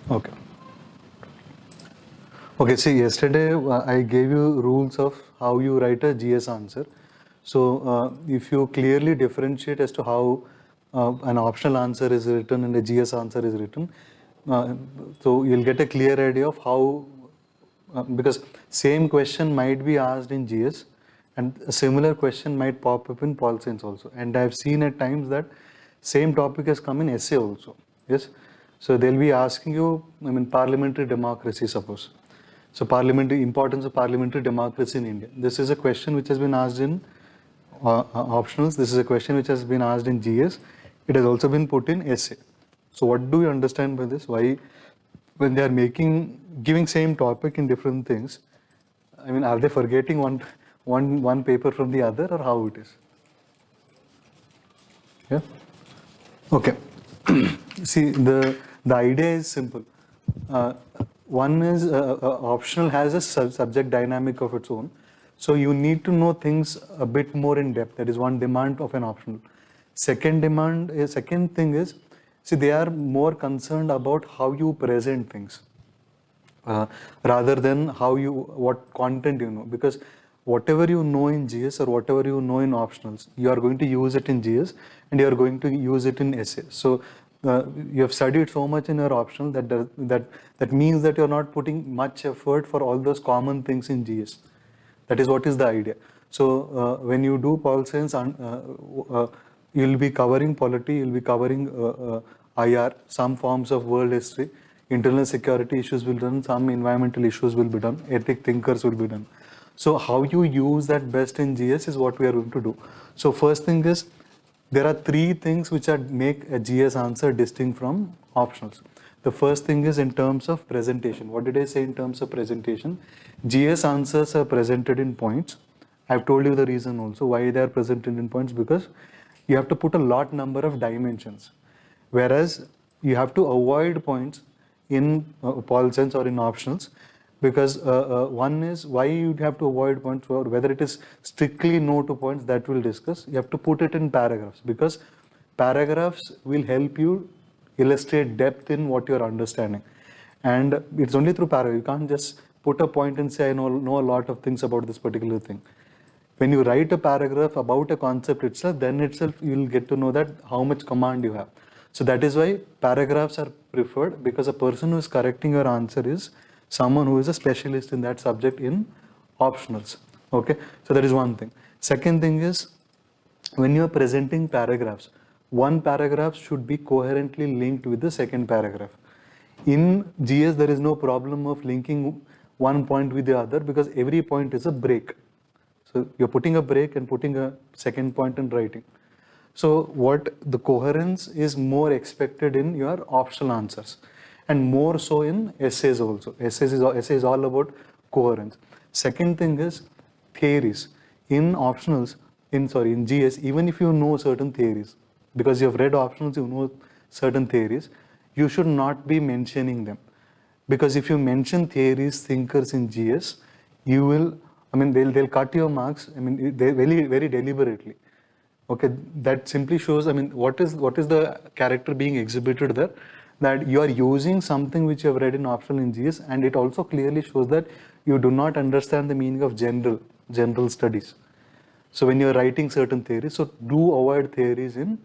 Okay. Okay, see, yesterday I gave you rules of how you write a GS answer. So if you clearly differentiate as to how an optional answer is written and a GS answer is written, uh, so you'll get a clear idea of how, because same question might be asked in GS and a similar question might pop up in Pol Science also. And I've seen at times that same topic has come in essay also. Yes. So they'll be asking you, I mean, parliamentary democracy, suppose. So parliamentary importance of parliamentary democracy in India. This is a question which has been asked in optionals. This is a question which has been asked in GS. It has also been put in essay. So what do you understand by this? Why, when they are giving same topic in different things, I mean, are they forgetting one paper from the other, or how it is? Yeah. Okay. See, the idea is simple. Uh, One is optional has a subject dynamic of its own. So you need to know things a bit more in depth. That is one demand of an optional. Second thing is, see, they are more concerned about how you present things rather than what content you know. Because whatever you know in GS or whatever you know in optionals, you are going to use it in GS and you are going to use it in essay. So you have studied so much in your optional that means that you are not putting much effort for all those common things in GS. That is what is the idea. So when you do Pol Science, you'll be covering polity, you'll be covering IR, some forms of world history, internal security issues will be done, some environmental issues will be done, ethic thinkers will be done. So how you use that best in GS is what we are going to do. So first thing is, there are three things which make a GS answer distinct from optionals. The first thing is in terms of presentation. What did I say in terms of presentation? GS answers are presented in points. I've told you the reason also why they are presented in points, because you have to put a lot number of dimensions. Whereas you have to avoid points in Pol Science or in optionals, because one is why you have to avoid points, or whether it is strictly no to points, that we'll discuss. You have to put it in paragraphs, because paragraphs will help you illustrate depth in what you're understanding. And it's only through paragraph. You can't just put a point and say, I know a lot of things about this particular thing. When you write a paragraph about a concept itself, then itself you will get to know that how much command you have. So that is why paragraphs are preferred, because a person who is correcting your answer is someone who is a specialist in that subject in optionals. Okay, so that is one thing. Second thing is, when you are presenting paragraphs, one paragraph should be coherently linked with the second paragraph. In GS, there is no problem of linking one point with the other, because every point is a break. So you're putting a break and putting a second point and writing. So what the coherence is more expected in your optional answers, and more so in essays also. Essays is all about coherence. Second thing is theories. In optionals, in GS, even if you know certain theories, because you have read optionals, you know certain theories, you should not be mentioning them. Because if you mention theories, thinkers in GS, you will, I mean, they'll cut your marks. I mean, they very deliberately. Okay, that simply shows, I mean, what is the character being exhibited there? That you are using something which you have read in optional in GS, and it also clearly shows that you do not understand the meaning of general studies. So when you are writing certain theories, so do avoid theories in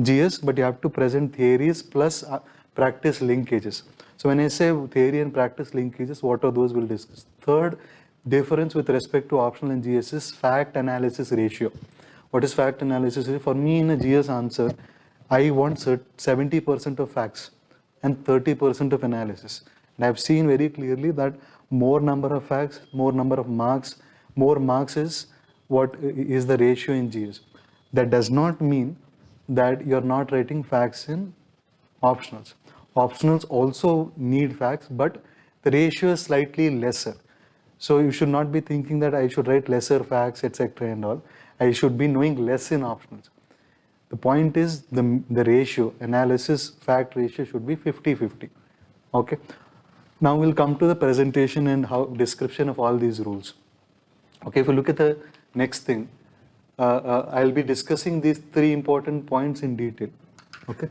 GS, but you have to present theories plus practice linkages. So when I say theory and practice linkages, what are those we'll discuss. Third difference with respect to optional and GS is fact analysis ratio. What is fact analysis? For me, in a GS answer, I want 70% of facts and 30% of analysis. And I've seen very clearly that more number of facts, more number of marks, more marks is what is the ratio in GS. That does not mean that you're not writing facts in optionals. Optionals also need facts, but the ratio is slightly lesser. So you should not be thinking that I should write lesser facts, etc. and all. I should be knowing less in optionals. The point is the ratio, analysis fact ratio should be 50-50. Okay. Now we'll come to the presentation and how description of all these rules. Okay, if you look at the next thing, I'll be discussing these three important points in detail. Okay.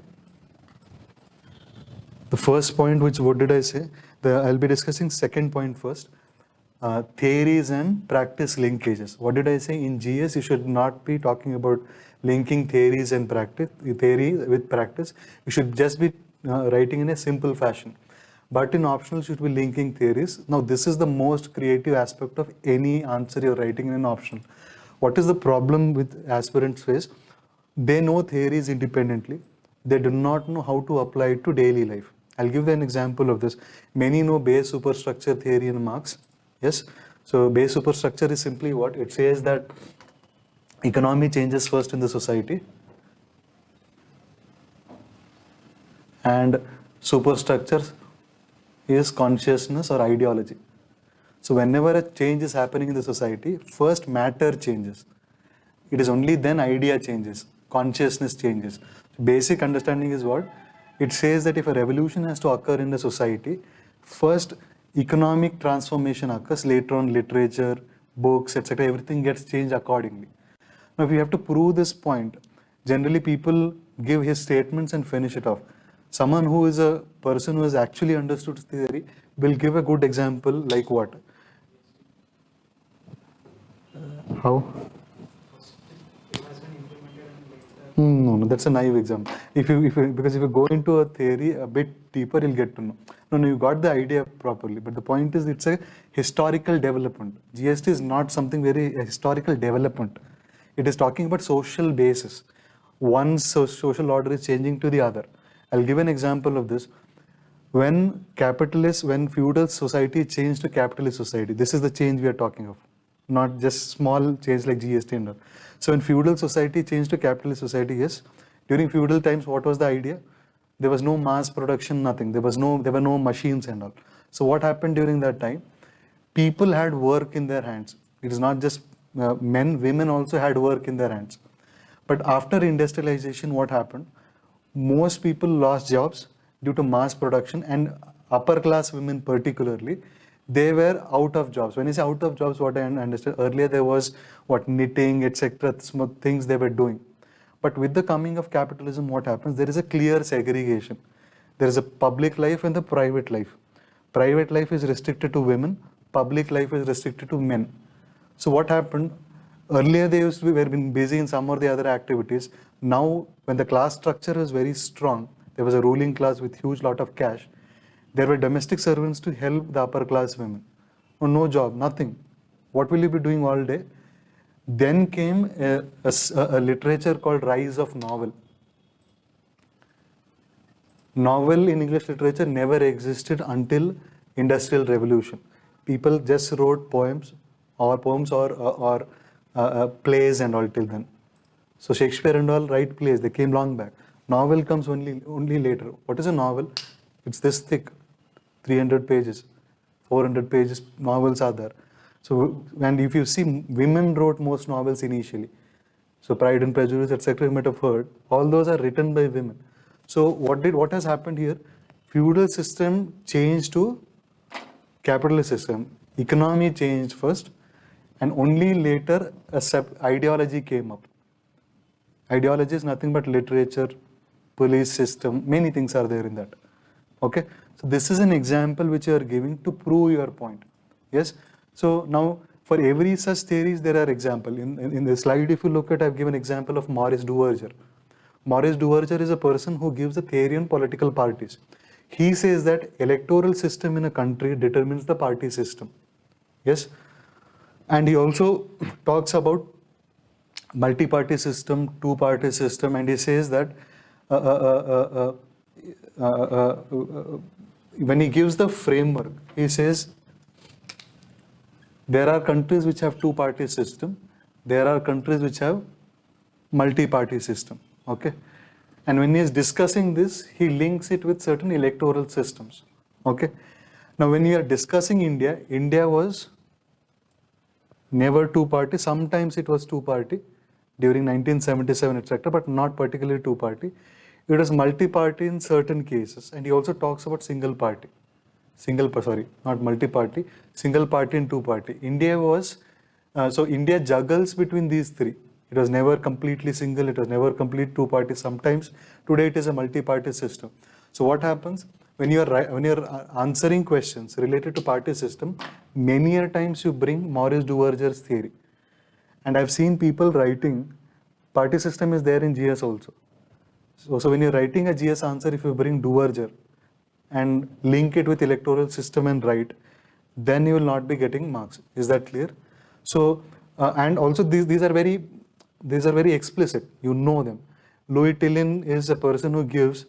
The first point, which what did I say? I'll be discussing second point first. Theories and practice linkages. What did I say? In GS, you should not be talking about linking theories and practice, theory with practice. You should just be writing in a simple fashion. But in optional, you should be linking theories. Now, this is the most creative aspect of any answer you're writing in an optional. What is the problem with aspirants face? They know theories independently. They do not know how to apply it to daily life. I'll give you an example of this. Many know base superstructure theory in Marx. Yes. So base superstructure is simply what? It says that economy changes first in the society, and superstructure is consciousness or ideology. So whenever a change is happening in the society, first matter changes. It is only then idea changes, consciousness changes. Basic understanding is what? It says that if a revolution has to occur in the society, first economic transformation occurs, later on literature, books, etc. Everything gets changed accordingly. Now, if you have to prove this point, generally people give his statements and finish it off. Someone who is a person who has actually understood theory will give a good example like what? How? No, that's a naive example. Because if you go into a theory a bit deeper, you'll get to know. No, you got the idea properly. But the point is, it's a historical development. GST is not something very historical development. It is talking about social basis. One social order is changing to the other. I'll give an example of this. When feudal society changed to capitalist society, this is the change we are talking of, not just small change like GST and all. So when feudal society changed to capitalist society, yes, during feudal times, what was the idea? There was no mass production, nothing. There were no machines and all. So what happened during that time? People had work in their hands. It is not just men, women also had work in their hands. But after industrialization, what happened? Most people lost jobs due to mass production, and upper class women particularly, they were out of jobs. When I say out of jobs, what I understood earlier, there was knitting, etc., things they were doing. But with the coming of capitalism, what happens? There is a clear segregation. There is a public life and the private life. Private life is restricted to women. Public life is restricted to men. So what happened? Earlier they used to be busy in some or the other activities. Now, when the class structure was very strong, there was a ruling class with huge lot of cash. There were domestic servants to help the upper class women. Oh, no job, nothing. What will you be doing all day? Then came a literature called Rise of Novel. Novel in English literature never existed until Industrial Revolution. People just wrote poems or plays and all till then. So Shakespeare and all write plays, they came long back. Novel comes only later. What is a novel? It's this thick, 300 pages, 400 pages novels are there. So, and if you see, women wrote most novels initially. So Pride and Prejudice, etc., you might have heard. All those are written by women. So what has happened here? Feudal system changed to capitalist system. Economy changed first, and only later ideology came up. Ideology is nothing but literature, police system, many things are there in that. Okay, so this is an example which you are giving to prove your point. Yes, so now for every such theories there are examples. In the slide, if you look at, I've given example of Maurice Duverger. Maurice Duverger is a person who gives a theory on political parties. He says that electoral system in a country determines the party system. Yes, and he also talks about multi-party system, two-party system, and he says that when he gives the framework, he says there are countries which have two-party system, there are countries which have multi-party system. Okay, and when he is discussing this, he links it with certain electoral systems. Okay, now when you are discussing India, India was never two-party. Sometimes it was two-party during 1977, etc., but not particularly two-party. It was multi-party in certain cases, and he also talks about single party. Not multi-party, single party and two-party. India was, so India juggles between these three. It was never completely single, it was never complete two-party. Sometimes, today it is a multi-party system. So what happens? when you're answering questions related to party system, many a times you bring Maurice Duverger's theory. And I've seen people writing, party system is there in GS also. So when you're writing a GS answer, if you bring Duverger and link it with electoral system and write, then you will not be getting marks. Is that clear? So, and also these are very explicit. You know them. Louis Tillin is a person who gives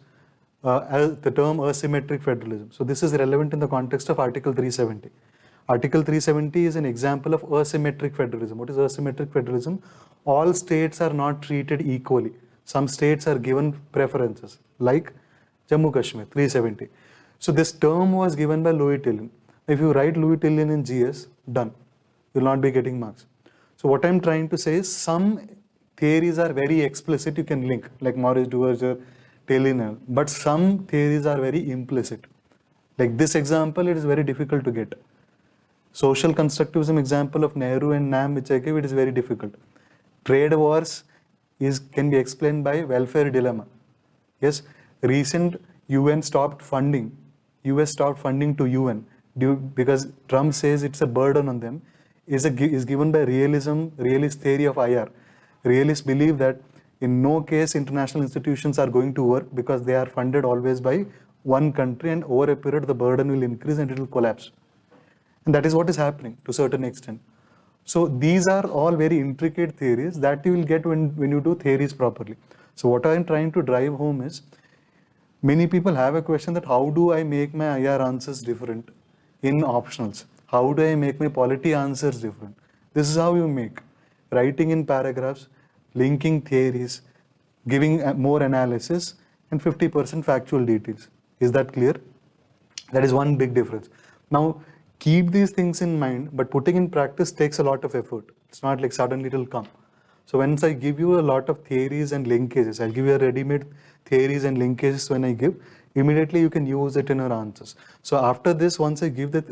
the term asymmetric federalism. So this is relevant in the context of Article 370. Article 370 is an example of asymmetric federalism. What is asymmetric federalism? All states are not treated equally. Some states are given preferences, like Jammu Kashmir, 370. So this term was given by Louis Tillin. If you write Louis Tillin in GS, done. You will not be getting marks. So what I'm trying to say is some theories are very explicit, you can link, like Maurice Duverger, Tillin, but some theories are very implicit. Like this example, it is very difficult to get. Social constructivism example of Nehru and Nam, which I gave, it is very difficult. Trade wars can be explained by welfare dilemma. Yes, recent UN stopped funding. US stopped funding to UN because Trump says it's a burden on them. Is given by realist theory of IR. Realists believe that in no case international institutions are going to work because they are funded always by one country, and over a period the burden will increase and it will collapse. And that is what is happening to a certain extent. So these are all very intricate theories that you will get when you do theories properly. So what I am trying to drive home is, many people have a question that how do I make my IR answers different in optionals? How do I make my polity answers different? This is how you make. Writing in paragraphs, linking theories, giving more analysis, and 50% factual details. Is that clear? That is one big difference. Now, keep these things in mind, but putting in practice takes a lot of effort. It's not like suddenly it will come. So once I give you a lot of theories and linkages, I'll give you a ready-made theories and linkages when I give, immediately you can use it in your answers. So after this, once I give the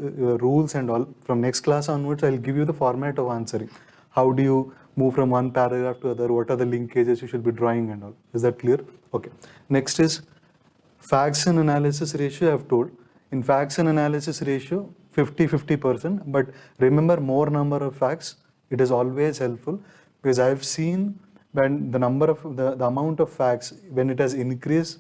rules and all, from next class onwards, I'll give you the format of answering. How do you move from one paragraph to other? What are the linkages you should be drawing and all? Is that clear? Okay. Next is facts and analysis ratio. I've told. In facts and analysis ratio, 50-50%, but remember, more number of facts, it is always helpful, because I've seen when the amount of facts, when it has increased,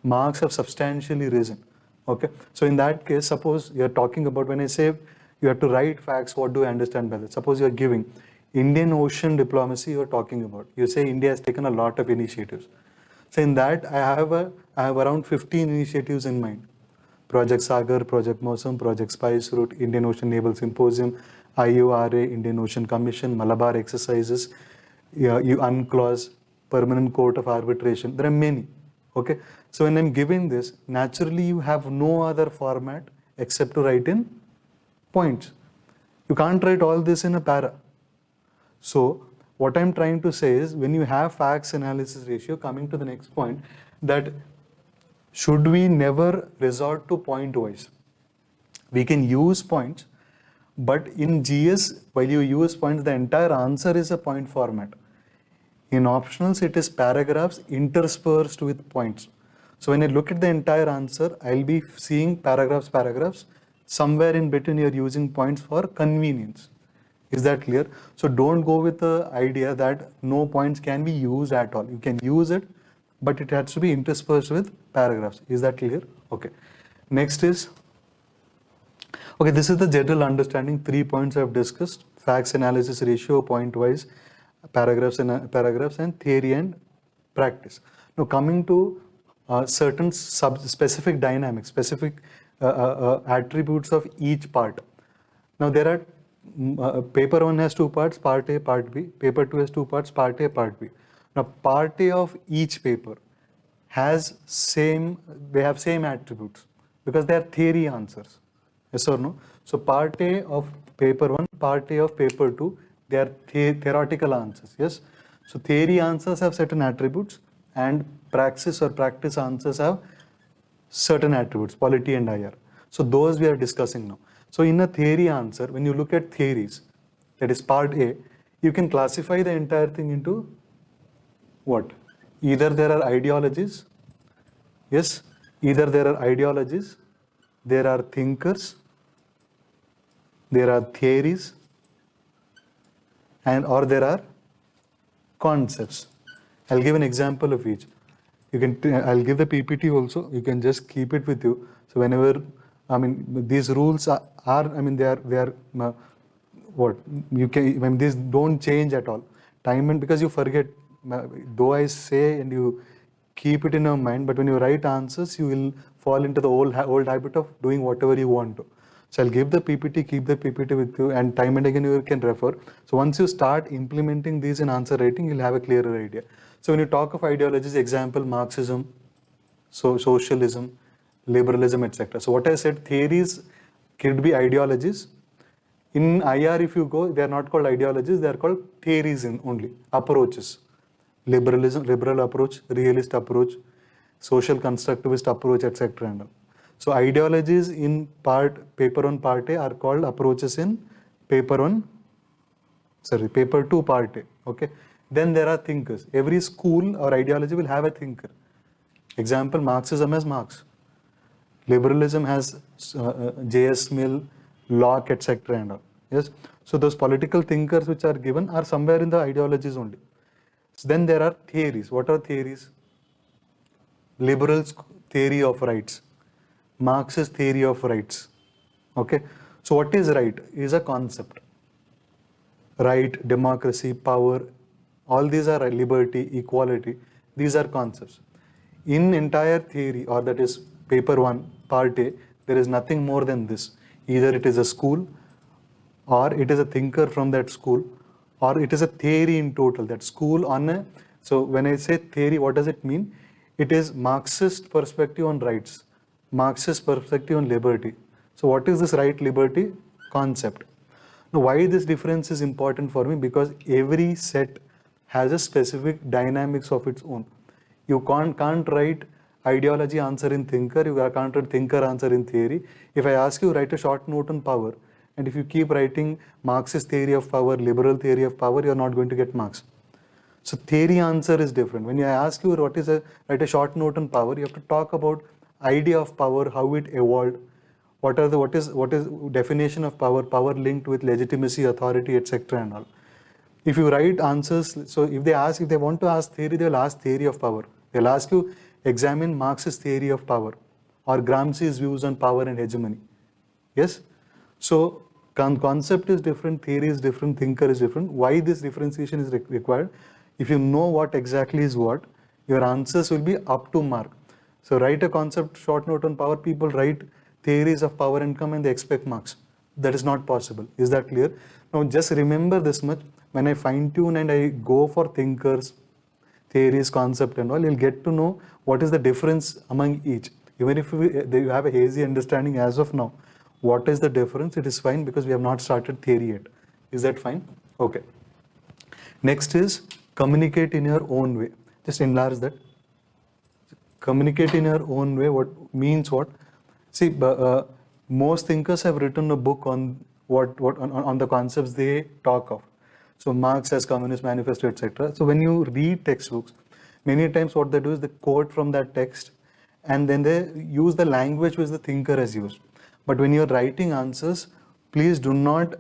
marks have substantially risen. Okay, so in that case, suppose you're talking about, when I say you have to write facts, what do I understand by that? Suppose you're giving Indian Ocean diplomacy, you're talking about, you say India has taken a lot of initiatives. So in that, I have around 15 initiatives in mind. Project Sagar, Project Mosam, Project Spice Route, Indian Ocean Naval Symposium, IORA, Indian Ocean Commission, Malabar exercises, UNCLOS, Permanent Court of Arbitration. There are many. Okay. So when I'm giving this, naturally you have no other format except to write in points. You can't write all this in a para. So what I'm trying to say is, when you have facts analysis ratio, coming to the next point, that should we never resort to point wise? We can use points, but in GS, while you use points, the entire answer is a point format. In optionals, it is paragraphs interspersed with points. So when I look at the entire answer, I'll be seeing paragraphs. Somewhere in between, you're using points for convenience. Is that clear? So don't go with the idea that no points can be used at all. You can use it, but it has to be interspersed with paragraphs. Is that clear? Okay. Next is, okay, this is the general understanding. 3 points I've discussed: facts analysis ratio, point wise, paragraphs and theory and practice. Now coming to certain specific dynamics, specific attributes of each part. Now there are paper 1 has 2 parts, part A, part B. Paper 2 has 2 parts, part A, part B. Now part A of each paper has same attributes because they are theory answers. Yes or no? So part A of paper 1, part A of paper 2, they are theoretical answers. Yes. So theory answers have certain attributes, and praxis or practice answers have certain attributes, polity and IR. So those we are discussing now. So in a theory answer, when you look at theories, that is part A, you can classify the entire thing into what? Either there are ideologies, yes, Either there are ideologies, there are thinkers, there are theories, and or there are concepts. I'll give an example of each. I'll give the PPT also. You can just keep it with you. So whenever, I mean, these rules are I mean, they are what you can. I mean, these don't change at all. Time and because you forget, though I say and you keep it in your mind, but when you write answers, you will fall into the old habit of doing whatever you want to. So I'll give the PPT, keep the PPT with you, and time and again you can refer. So once you start implementing these in answer writing, you'll have a clearer idea. So when you talk of ideologies, example, Marxism, so socialism, liberalism, etc. So what I said, theories could be ideologies. In IR, if you go, they are not called ideologies, they are called theories only, approaches. Liberalism, liberal approach, realist approach, social constructivist approach, etc. So ideologies in paper 1 part A are called approaches in paper 2 part A. Okay. Then there are thinkers. Every school or ideology will have a thinker. Example, Marxism has Marx. Liberalism has J.S. Mill, Locke, etc. Yes. So those political thinkers which are given are somewhere in the ideologies only. So then there are theories. What are theories? Liberals' theory of rights. Marx's theory of rights. Okay. So what is right? Is a concept. Right, democracy, power, all these are liberty, equality. These are concepts. In entire theory, or that is paper 1, part A, there is nothing more than this. Either it is a school, or it is a thinker from that school, or it is a theory in total. That school on a, so when I say theory, what does it mean? It is Marxist perspective on rights, Marxist perspective on liberty. So what is this right liberty concept? Now why this difference is important for me? Because every set has a specific dynamics of its own. You can't write ideology answer in thinker, you can't write thinker answer in theory. If I ask you write a short note on power, and if you keep writing Marxist theory of power, liberal theory of power, you are not going to get marks. So theory answer is different. When I ask you write a short note on power, you have to talk about idea of power, how it evolved, what is definition of power linked with legitimacy, authority, etc. and all. If you write answers, so if they want to ask theory, they'll ask theory of power. They'll ask you examine Marx's theory of power or Gramsci's views on power and hegemony. Yes. So concept is different, theory is different, thinker is different. Why this differentiation is required? If you know what exactly is what, your answers will be up to mark. So write a concept short note on power, people write theories of power and come and they expect marks. That is not possible. Is that clear? Now just remember this much. When I fine tune and I go for thinkers, theories, concept and all, you'll get to know what is the difference among each. Even if you have a hazy understanding as of now, what is the difference? It is fine because we have not started theory yet. Is that fine? Okay. Next is communicate in your own way. Just enlarge that. Communicate in your own way. What means what? See, most thinkers have written a book on on the concepts they talk of. So Marx has Communist Manifesto, etc. So when you read textbooks, many times what they do is they quote from that text and then they use the language which the thinker has used. But when you're writing answers, please do not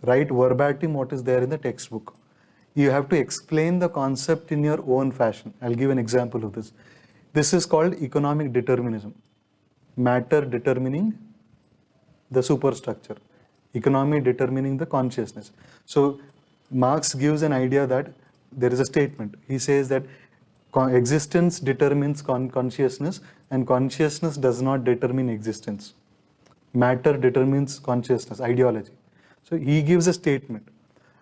write verbatim what is there in the textbook. You have to explain the concept in your own fashion. I'll give an example of this. This is called economic determinism. Matter determining the superstructure. Economy determining the consciousness. So Marx gives an idea that there is a statement. He says that existence determines consciousness and consciousness does not determine existence. Matter determines consciousness, ideology. So he gives a statement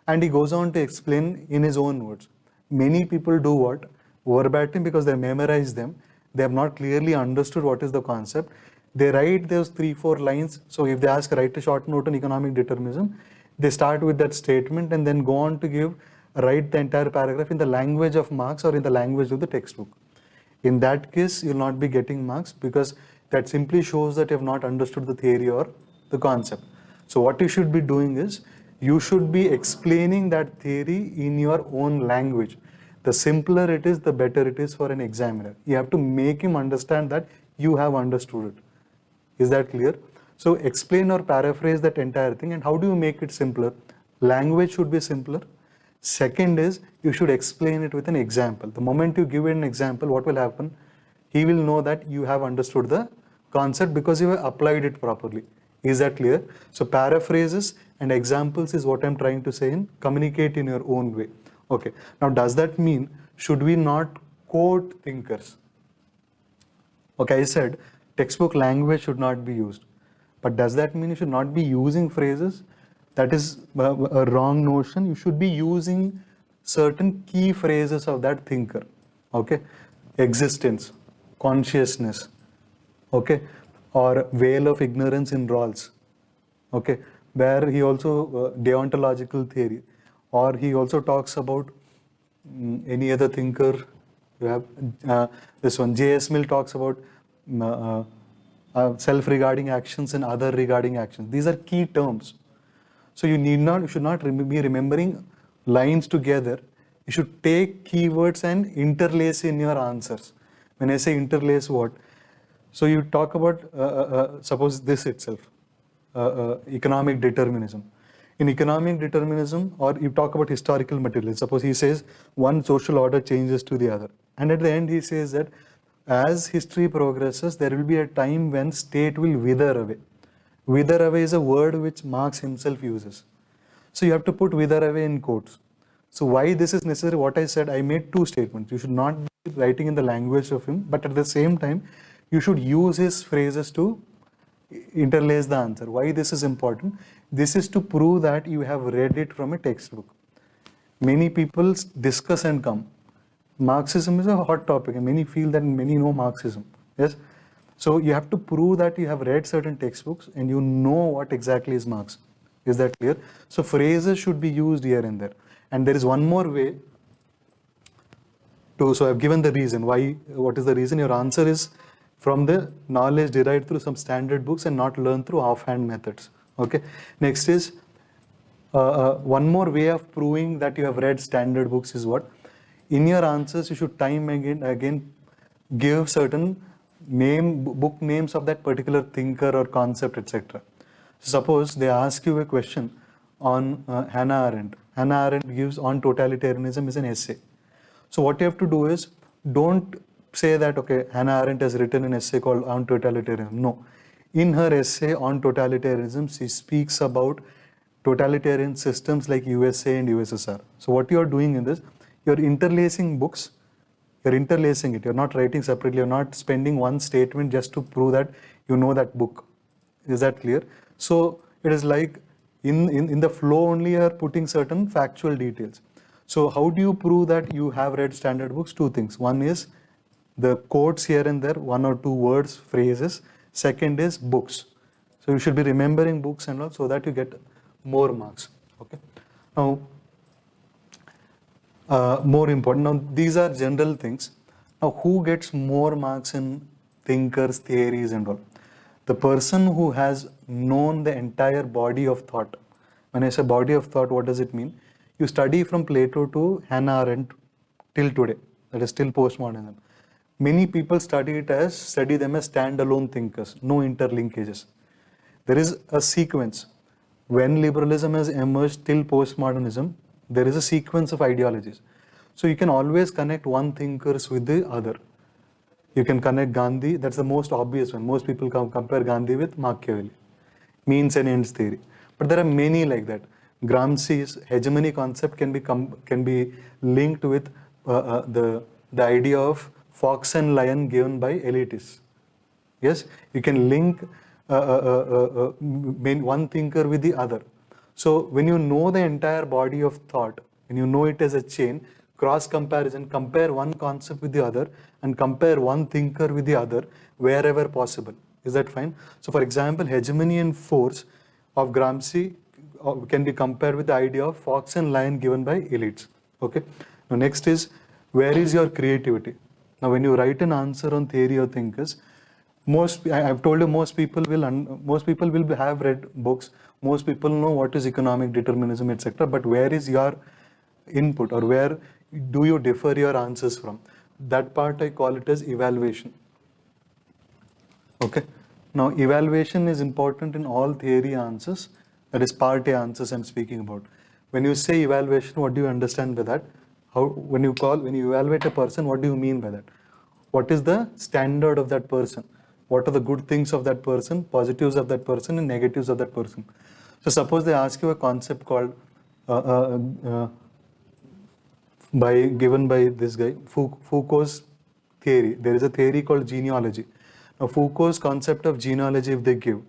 and he goes on to explain in his own words. Many people do what? Verbatim, because they memorize them. They have not clearly understood what is the concept. They write those 3-4 lines. So if they ask, write a short note on economic determinism, they start with that statement and then go on to write the entire paragraph in the language of Marx or in the language of the textbook. In that case, you will not be getting marks because that simply shows that you have not understood the theory or the concept. So what you should be doing is, you should be explaining that theory in your own language. The simpler it is, the better it is for an examiner. You have to make him understand that you have understood it. Is that clear? So explain or paraphrase that entire thing. And how do you make it simpler? Language should be simpler. Second is you should explain it with an example. The moment you give it an example, what will happen? He will know that you have understood the concept because you have applied it properly. Is that clear? So paraphrases and examples is what I'm trying to say in communicate in your own way. Okay. Now, does that mean should we not quote thinkers? Okay, I said textbook language should not be used. But does that mean you should not be using phrases? That is a wrong notion. You should be using certain key phrases of that thinker. Okay, existence, consciousness, okay, or veil of ignorance in Rawls. Okay, where he also deontological theory, or he also talks about any other thinker. You have this one. J.S. Mill talks about self-regarding actions and other regarding actions. These are key terms. So you should not be remembering lines together. You should take keywords and interlace in your answers. When I say interlace, what? So you talk about, suppose this itself, economic determinism. In economic determinism, or you talk about historical materialism, suppose he says one social order changes to the other. And at the end he says that as history progresses, there will be a time when state will wither away. Wither away is a word which Marx himself uses. So you have to put wither away in quotes. So why this is necessary, what I said, I made two statements. You should not be writing in the language of him, but at the same time, you should use his phrases to interlace the answer. Why this is important? This is to prove that you have read it from a textbook. Many people discuss and come. Marxism is a hot topic and many feel that many know Marxism. Yes. So you have to prove that you have read certain textbooks and you know what exactly is Marx. Is that clear? So phrases should be used here and there. And there is one more way to, so I've given the reason. Why, what is the reason? Your answer is from the knowledge derived through some standard books and not learned through offhand methods. Okay. Next is one more way of proving that you have read standard books is what? In your answers, you should time again give certain book names of that particular thinker or concept, etc. Suppose they ask you a question on Hannah Arendt. Hannah Arendt gives on totalitarianism is an essay. So what you have to do is, don't say that, okay, Hannah Arendt has written an essay called On Totalitarianism. No. In her essay on totalitarianism, she speaks about totalitarian systems like USA and USSR. So what you are doing in this, you're interlacing books, you're interlacing it, you're not writing separately, you're not spending one statement just to prove that you know that book. Is that clear? So it is like in the flow only you are putting certain factual details. So how do you prove that you have read standard books? Two things. One is the quotes here and there, one or two words, phrases. Second is books. So you should be remembering books and all so that you get more marks. Okay. Now, more important. Now, these are general things. Now, who gets more marks in thinkers, theories and all? The person who has known the entire body of thought. When I say body of thought, what does it mean? You study from Plato to Hannah Arendt till today. That is still postmodernism. Many people study them as standalone thinkers, no interlinkages. There is a sequence. When liberalism has emerged till postmodernism, there is a sequence of ideologies. So you can always connect one thinkers with the other. You can connect Gandhi, that's the most obvious one. Most people compare Gandhi with Machiavelli, means and ends theory. But there are many like that. Gramsci's hegemony concept can be linked with the idea of fox and lion given by elitists. Yes, you can link one thinker with the other. So when you know the entire body of thought, when you know it as a chain, cross comparison, compare one concept with the other and compare one thinker with the other wherever possible. Is that fine? So for example, hegemony and force of Gramsci can be compared with the idea of fox and lion given by elites. Okay. Now next is, where is your creativity? Now when you write an answer on theory or thinkers, I've told you most people will have read books. Most people know what is economic determinism, etc. But where is your input, or where do you differ your answers from? That part I call it as evaluation. Okay. Now, evaluation is important in all theory answers. That is part A answers I'm speaking about. When you say evaluation, what do you understand by that? When you evaluate a person, what do you mean by that? What is the standard of that person? What are the good things of that person, positives of that person, and negatives of that person? So suppose they ask you a concept called uh, uh, uh, given by this guy, Foucault's theory. There is a theory called genealogy. Now, Foucault's concept of genealogy, if they give,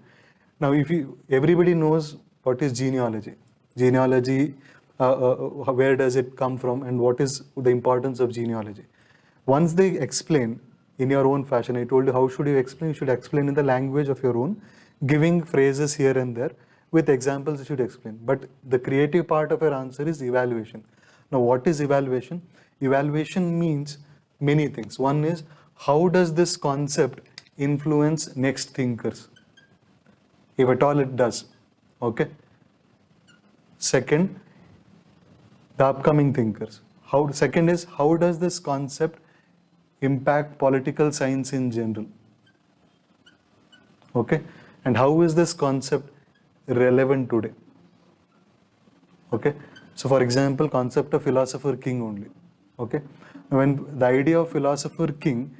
now if you everybody knows what is genealogy. Genealogy, where does it come from, and what is the importance of genealogy? Once they explain in your own fashion, I told you how should you explain? You should explain in the language of your own, giving phrases here and there with examples. You should explain. But the creative part of your answer is evaluation. Now, what is evaluation? Evaluation means many things. One is, how does this concept influence next thinkers? If at all it does. Okay. Second, the upcoming thinkers. Second is, how does this concept impact political science in general? Okay. And how is this concept relevant today? Okay. So for example, concept of philosopher king only. Okay. When the idea of philosopher king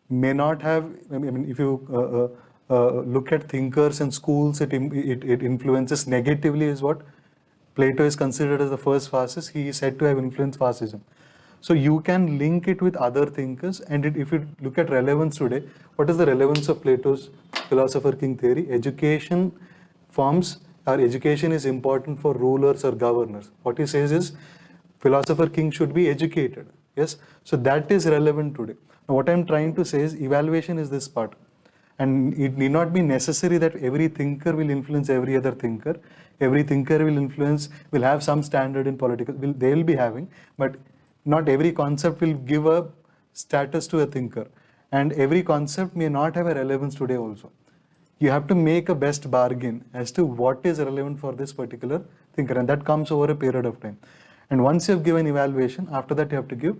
may not have, I mean, if you look at thinkers and schools, it influences negatively is what Plato is considered as the first fascist. He is said to have influenced fascism. So you can link it with other thinkers, and if you look at relevance today, what is the relevance of Plato's philosopher king theory? Education forms, or education is important for rulers or governors. What he says is, philosopher king should be educated. Yes, so that is relevant today. Now, what I'm trying to say is, evaluation is this part. And it need not be necessary that every thinker will influence every other thinker. Every thinker will have some standard in political, they will be having, but not every concept will give a status to a thinker. And every concept may not have a relevance today also. You have to make a best bargain as to what is relevant for this particular thinker, and that comes over a period of time. And once you have given evaluation, after that you have to give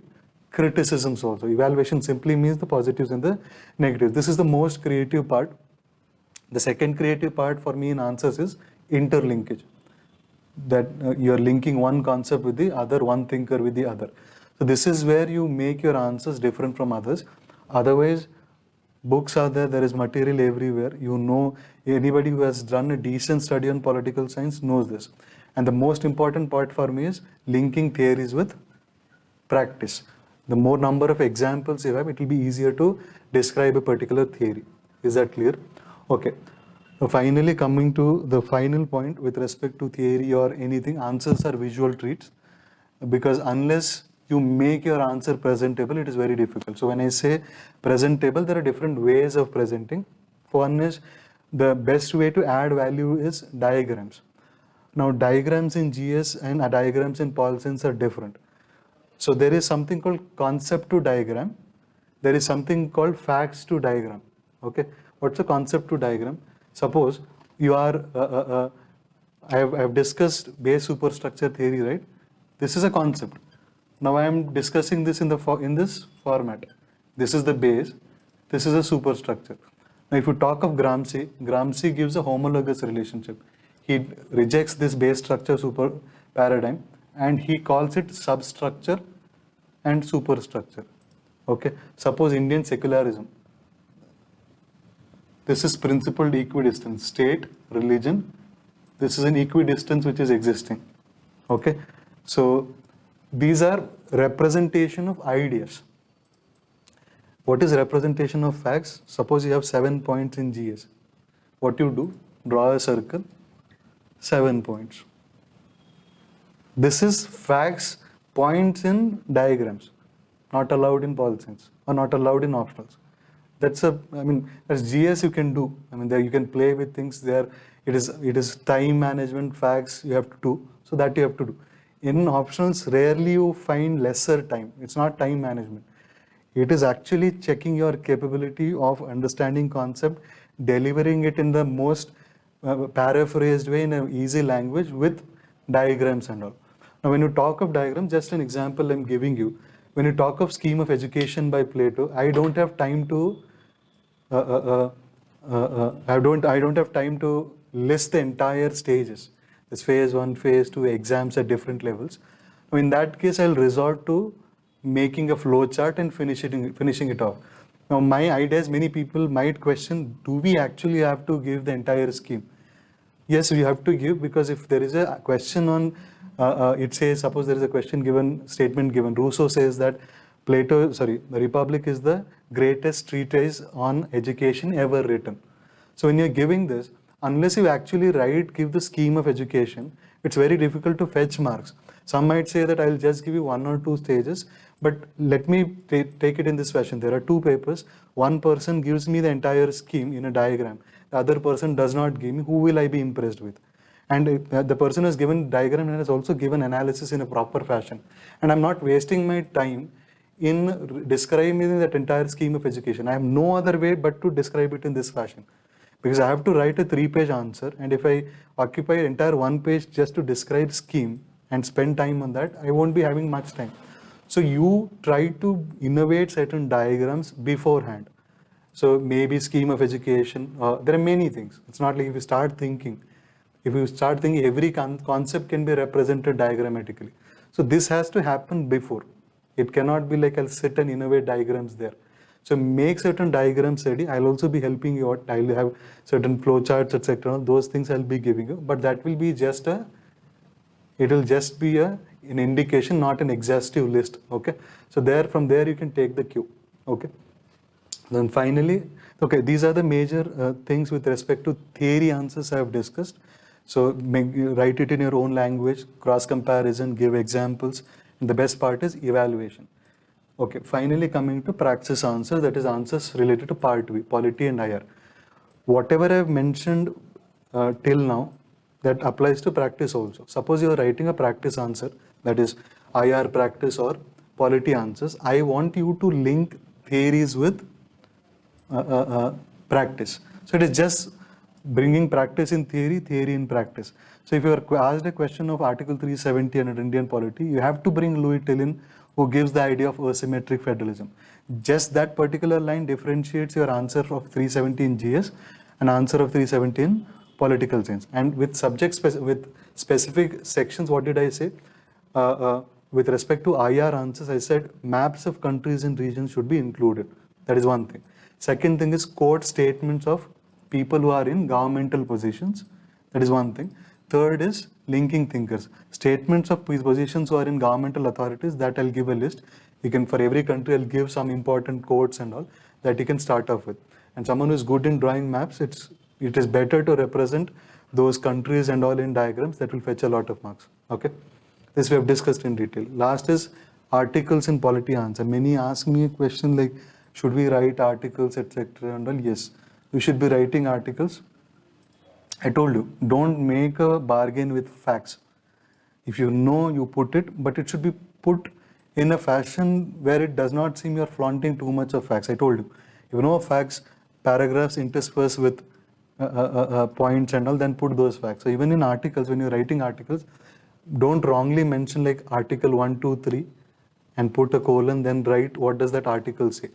criticisms also. Evaluation simply means the positives and the negatives. This is the most creative part. The second creative part for me in answers is interlinkage. That you're linking one concept with the other, one thinker with the other. So this is where you make your answers different from others. Otherwise, books are there, there is material everywhere. You know, anybody who has done a decent study on political science knows this. And the most important part for me is linking theories with practice. The more number of examples you have, it will be easier to describe a particular theory. Is that clear? Okay. Now finally, coming to the final point with respect to theory or anything, answers are visual treats, because unless you make your answer presentable, it is very difficult. So when I say presentable, there are different ways of presenting. One is, the best way to add value is diagrams. Now diagrams in GS and diagrams in Pol Science are different. So there is something called concept to diagram. There is something called facts to diagram. Okay, what's a concept to diagram? Suppose you are, I have discussed base superstructure theory, right? This is a concept. Now I am discussing this in this format. This is the base. This is a superstructure. Now if you talk of Gramsci, Gramsci gives a homologous relationship. He rejects this base structure super paradigm, and he calls it substructure and superstructure. Okay, suppose Indian secularism. This is principled equidistance, state, religion. This is an equidistance which is existing. Okay, so these are representation of ideas. What is representation of facts? Suppose you have 7 points in GS. What you do? Draw a circle, 7 points. This is facts, points in diagrams, not allowed in Pol Science or not allowed in optionals. That's GS you can do. I mean, there you can play with things there. It is time management, facts you have to do. So that you have to do. In optionals, rarely you find lesser time. It's not time management. It is actually checking your capability of understanding concept, delivering it in the most paraphrased way in an easy language with diagrams and all. Now, when you talk of diagram, just an example I'm giving you. When you talk of scheme of education by Plato, I don't have time to I don't have time to list the entire stages. There's phase 1, phase 2, exams at different levels. Now in that case, I'll resort to making a flow chart and finishing it off. Now my idea is many people might question, do we actually have to give the entire scheme? Yes, we have to give, because if there is a question on, it says, suppose there is a question given, statement given, Rousseau says that the Republic is the greatest treatise on education ever written. So when you're giving this, unless you actually give the scheme of education, it's very difficult to fetch marks. Some might say that I'll just give you 1 or 2 stages, but let me take it in this fashion. There are 2 papers. One person gives me the entire scheme in a diagram. The other person does not give me. Who will I be impressed with? And the person has given diagram and has also given analysis in a proper fashion. And I'm not wasting my time in describing that entire scheme of education. I have no other way but to describe it in this fashion. Because I have to write a 3-page answer, and if I occupy an entire 1 page just to describe scheme and spend time on that, I won't be having much time. So you try to innovate certain diagrams beforehand. So maybe scheme of education, there are many things. It's not like if you start thinking, every concept can be represented diagrammatically. So this has to happen before. It cannot be like I'll sit and innovate diagrams there. So make certain diagrams ready. I'll also be helping you out. I'll have certain flowcharts, etc. Those things I'll be giving you, but that will be just an indication, not an exhaustive list. Okay. So from there you can take the cue. Okay. Then finally, okay, these are the major things with respect to theory answers I have discussed. So write it in your own language, cross comparison, give examples, and the best part is evaluation. Okay, finally coming to practice answers, that is answers related to part B, polity and IR. Whatever I have mentioned till now, that applies to practice also. Suppose you are writing a practice answer, that is IR practice or polity answers. I want you to link theories with practice. So it is just bringing practice in theory, theory in practice. So if you are asked a question of Article 370 under Indian polity, you have to bring Louis Tillin, who gives the idea of asymmetric federalism. Just that particular line differentiates your answer of 370 in GS and answer of 370 in political science. And with with specific sections, what did I say? With respect to IR answers, I said maps of countries and regions should be included. That is one thing. Second thing is quote statements of people who are in governmental positions. That is one thing. Third is linking thinkers. Statements of positions who are in governmental authorities, that I'll give a list. You can, for every country, I'll give some important quotes and all that you can start off with. And someone who is good in drawing maps, it is better to represent those countries and all in diagrams. That will fetch a lot of marks. Okay. This we have discussed in detail. Last is articles in polity answer. Many ask me a question like, should we write articles, etc. and all? Yes, you should be writing articles. I told you, don't make a bargain with facts. If you know, you put it, but it should be put in a fashion where it does not seem you're flaunting too much of facts. I told you, if you know facts, paragraphs interspersed with points and all, then put those facts. So even in articles, when you're writing articles, don't wrongly mention like article 1, 2, 3 and put a colon, then write what does that article say.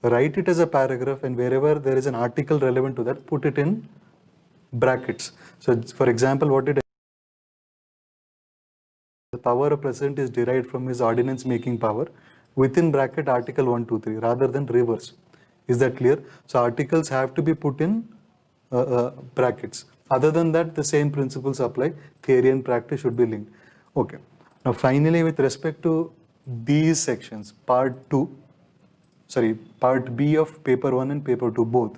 Write it as a paragraph, and wherever there is an article relevant to that, put it in brackets. So for example, what did the power of president is derived from his ordinance making power, within bracket article 1, 2, 3 rather than reverse. Is that clear? So articles have to be put in brackets. Other than that, the same principles apply. Theory and practice should be linked. Okay. Now finally, with respect to these sections, part B of paper 1 and paper 2 both,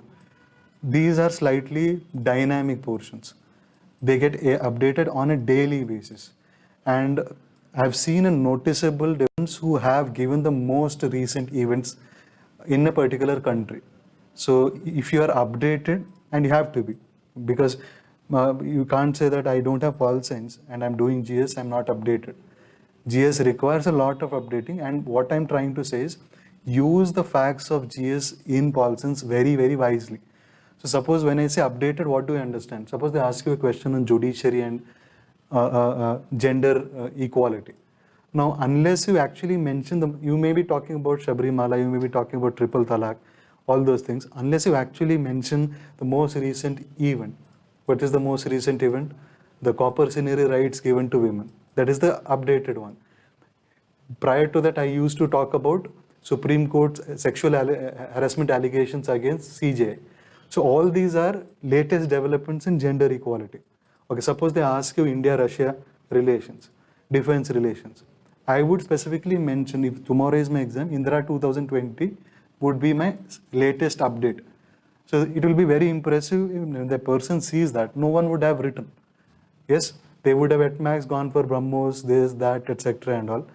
these are slightly dynamic portions. They get updated on a daily basis. And I've seen a noticeable difference who have given the most recent events in a particular country. So if you are updated, and you have to be, because you can't say that I don't have pol science and I'm doing GS, I'm not updated. GS requires a lot of updating, and what I'm trying to say is use the facts of GS in pol science very, very wisely. So suppose when I say updated, what do you understand? Suppose they ask you a question on judiciary and gender equality. Now, unless you actually mention them, you may be talking about Shabrimala, you may be talking about triple talaq, all those things, unless you actually mention the most recent event. What is the most recent event? The coercionary rights given to women. That is the updated one. Prior to that, I used to talk about Supreme Court's sexual harassment allegations against CJI. So all these are latest developments in gender equality. Okay, suppose they ask you India-Russia relations, defense relations. I would specifically mention, if tomorrow is my exam, Indira 2020 would be my latest update. So it will be very impressive if the person sees that. No one would have written. Yes, they would have at max gone for BrahMos, this, that, etc. and all.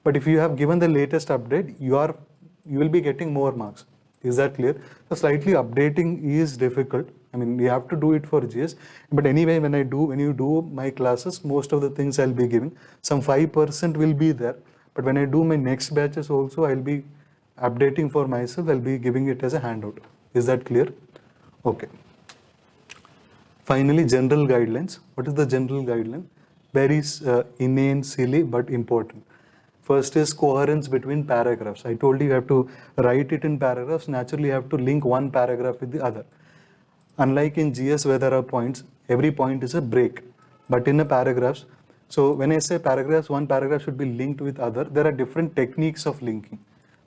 But if you have given the latest update, you will be getting more marks. Is that clear? So slightly updating is difficult. I mean, we have to do it for GS. But anyway, when you do my classes, most of the things I'll be giving. Some 5% will be there. But when I do my next batches also, I'll be updating for myself. I'll be giving it as a handout. Is that clear? Okay. Finally, general guidelines. What is the general guideline? Very inane, silly, but important. First is coherence between paragraphs. I told you have to write it in paragraphs. Naturally, you have to link one paragraph with the other. Unlike in GS where there are points, every point is a break. But in a paragraphs, so when I say paragraphs, one paragraph should be linked with other. There are different techniques of linking.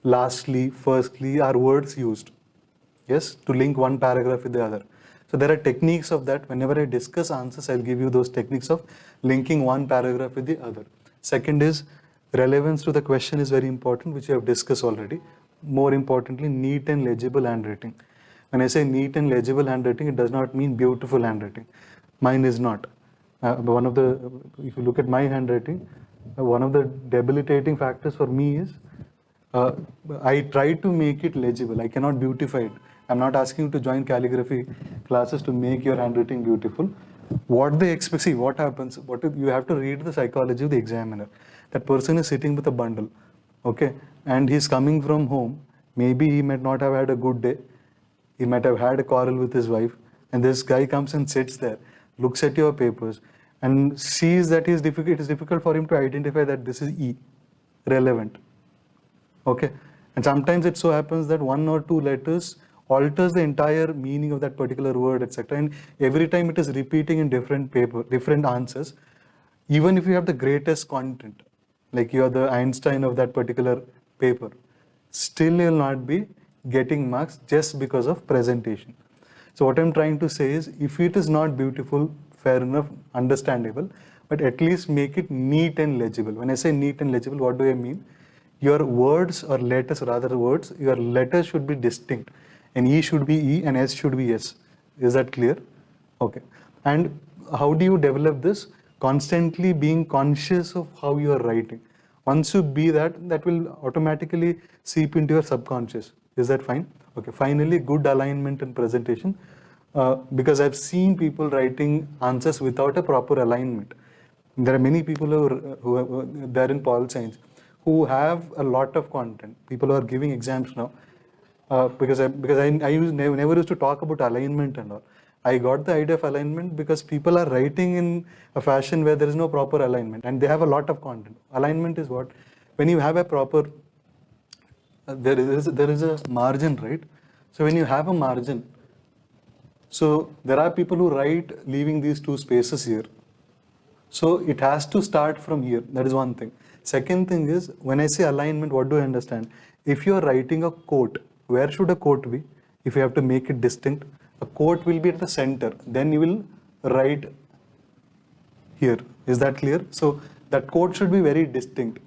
Lastly, firstly are words used. Yes, to link one paragraph with the other. So there are techniques of that. Whenever I discuss answers, I'll give you those techniques of linking one paragraph with the other. Second is relevance to the question is very important, which we have discussed already. More importantly, neat and legible handwriting. When I say neat and legible handwriting, it does not mean beautiful handwriting. Mine is not. If you look at my handwriting, one of the debilitating factors for me is uh, I try to make it legible. I cannot beautify it. I'm not asking you to join calligraphy classes to make your handwriting beautiful. What they expect, see what happens, you have to read the psychology of the examiner. That person is sitting with a bundle, okay, and he's coming from home. Maybe he might not have had a good day. He might have had a quarrel with his wife, and this guy comes and sits there, looks at your papers, and sees that it is difficult for him to identify that this is E, relevant. Okay, and sometimes it so happens that one or two letters alters the entire meaning of that particular word, etc. And every time it is repeating in different paper, different answers. Even if you have the greatest content, like you are the Einstein of that particular paper, still you will not be getting marks just because of presentation. So what I'm trying to say is, if it is not beautiful, fair enough, understandable, but at least make it neat and legible. When I say neat and legible, what do I mean? Your words or letters, rather words, your letters should be distinct. And E should be E and S should be S. Is that clear? Okay. And how do you develop this? Constantly being conscious of how you are writing. Once you be that, that will automatically seep into your subconscious. Is that fine? Okay. Finally, good alignment and presentation. Because I've seen people writing answers without a proper alignment. There are many people who are there in pol science who have a lot of content. People who are giving exams now. Because never used to talk about alignment and all. I got the idea of alignment because people are writing in a fashion where there is no proper alignment, and they have a lot of content. Alignment is what? When you have a proper, there is a margin, right? So when you have a margin, so there are people who write leaving these two spaces here. So it has to start from here. That is one thing. Second thing is, when I say alignment, what do I understand? If you are writing a quote, where should a quote be? If you have to make it distinct, a quote will be at the center. Then you will write here. Is that clear? So that quote should be very distinct.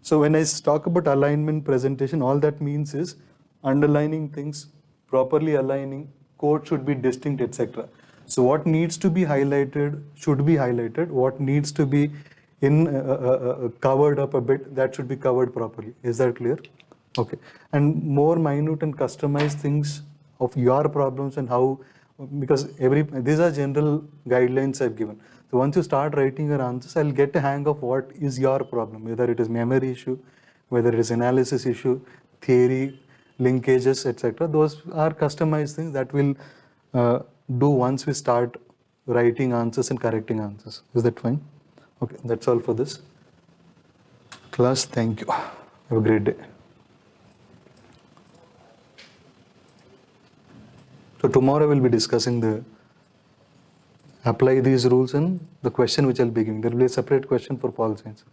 So when I talk about alignment presentation, all that means is underlining things, properly aligning, quote should be distinct, etc. So what needs to be highlighted should be highlighted. What needs to be covered up a bit, that should be covered properly. Is that clear? Okay. And more minute and customized things of your problems and how, because these are general guidelines I've given. So once you start writing your answers, I'll get a hang of what is your problem, whether it is memory issue, whether it is analysis issue, theory, linkages, etc. Those are customized things that we'll do once we start writing answers and correcting answers. Is that fine? Okay, that's all for this class. Thank you. Have a great day. So tomorrow we'll be discussing the apply these rules in the question which I'll be giving. There will be a separate question for pol science.